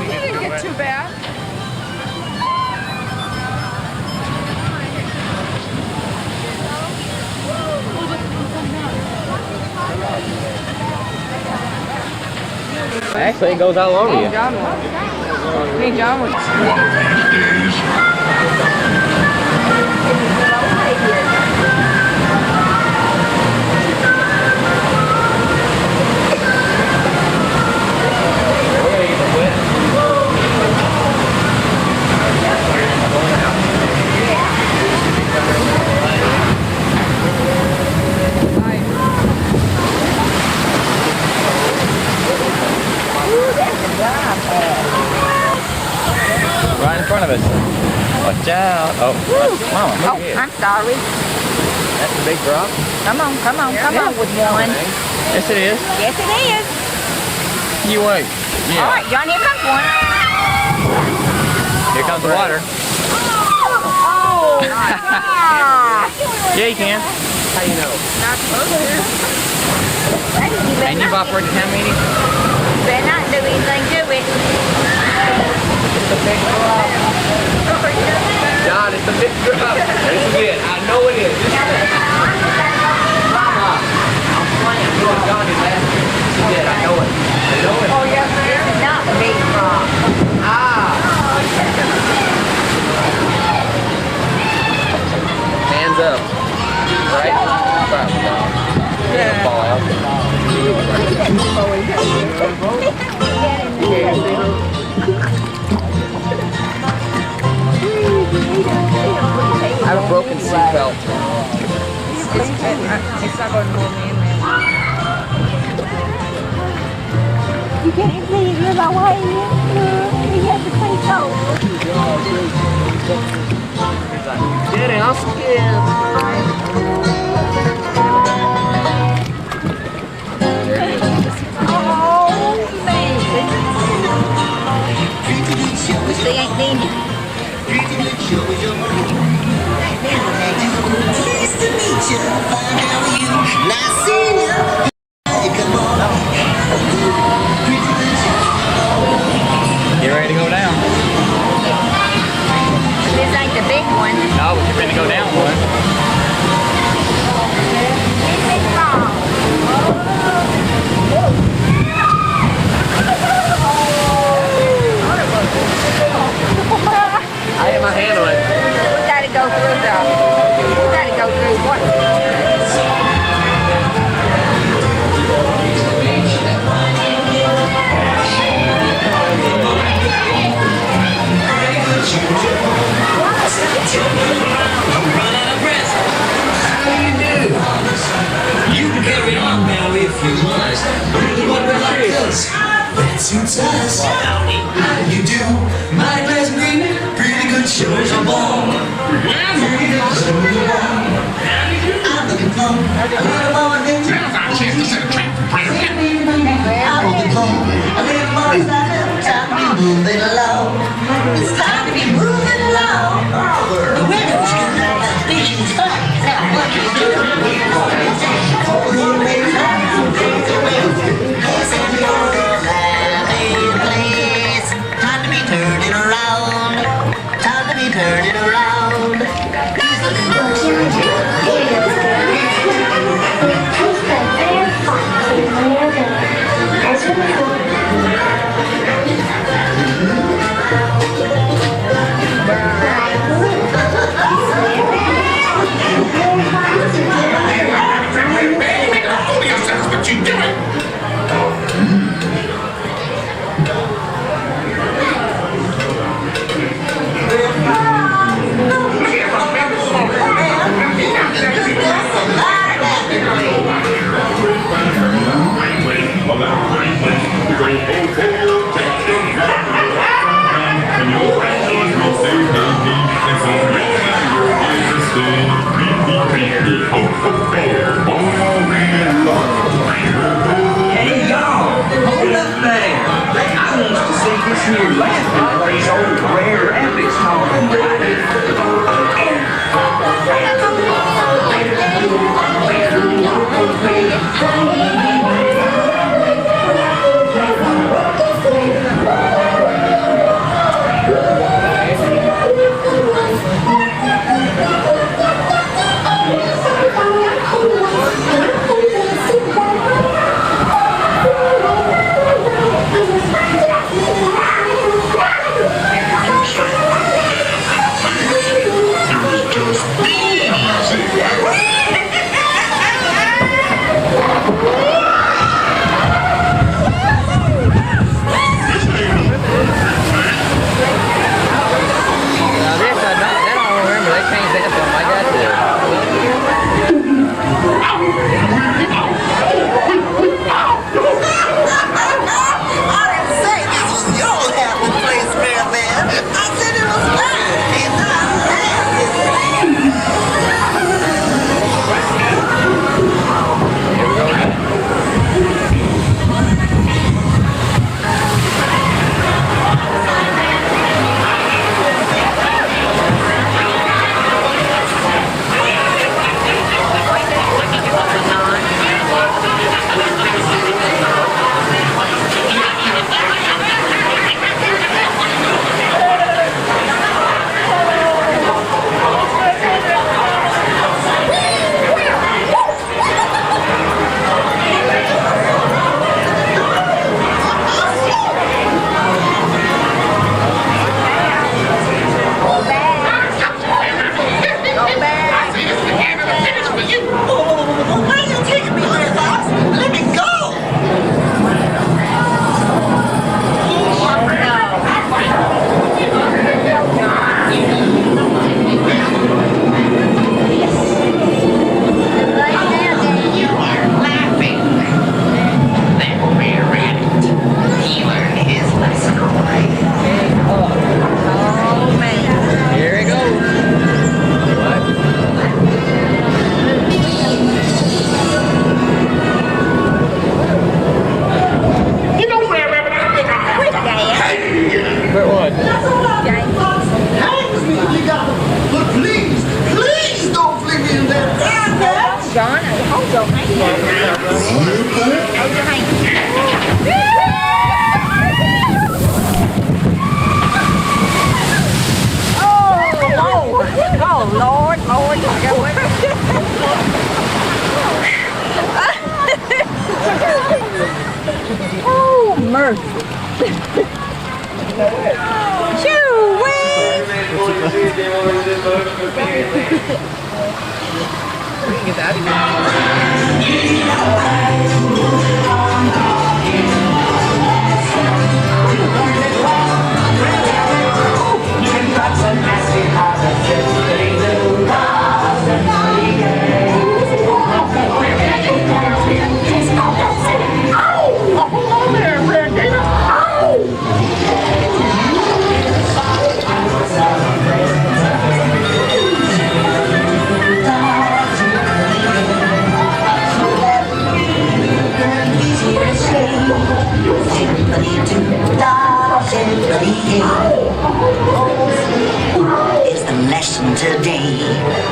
You didn't get too bad. Actually, it goes all over you. Hey, John was. Right in front of us. Watch out. Oh, Mama, look here. I'm sorry. That's a big drop. Come on with one. Yes, it is. Yes, it is. You wait. Yeah. All right, John, here comes one. Here comes the water. Oh, Yeah, you can. How you know? Not supposed to. And you've offered how many? Better not do anything to it. It's a big drop. John, it's a big drop. This is it. I know it is. Mama, I'm playing. You know John did last year. This is it. I know it. I know it. Oh, yes, This is not the big drop. Hands up. Right? Yeah. Fall out. I have a broken seatbelt. It's not going to hold me in there. You can't leave your way in. You have to take over. Get it, I'm scared. Oh, man. They ain't needed. Pleased to meet you. Find out you. Nice seeing you. Come on. You ready to go down? This ain't the big one. No, but you're ready to go down one. This is small. I had my hand on it. We gotta go through we gotta go through what? I'm running a breath. How do you do? You can carry on now if you must. What we like this? That suits us. How do you do? My glass green, pretty good shows I'm born. Pretty good shows I'm born. I'm looking for a little more than I'm looking for a little more time to be moving along. It's time to be moving along. The weather's good, the vision's fine. Now what you do? Time to be turning around. Time to be turning around. He's looking for here laughing, these old rare rabbits talking about it. Now this, I don't remember. They changed that something like that too. I didn't say this was your happy place, Marilyn. I said it was mine, and I'm why are you taking me there, Fox? Let me go! You are laughing. That rare rabbit. He learned his lesson already. Oh, man. Here it goes. What? You know where I think I have to hang you. Where what? Hangs me if you got to. But please, please don't fling me in there. John, hold your hand. Hold your hand. Oh, Lord, Lord, go with Oh, mercy. Shoo-wee. We can get that. It's the lesson today.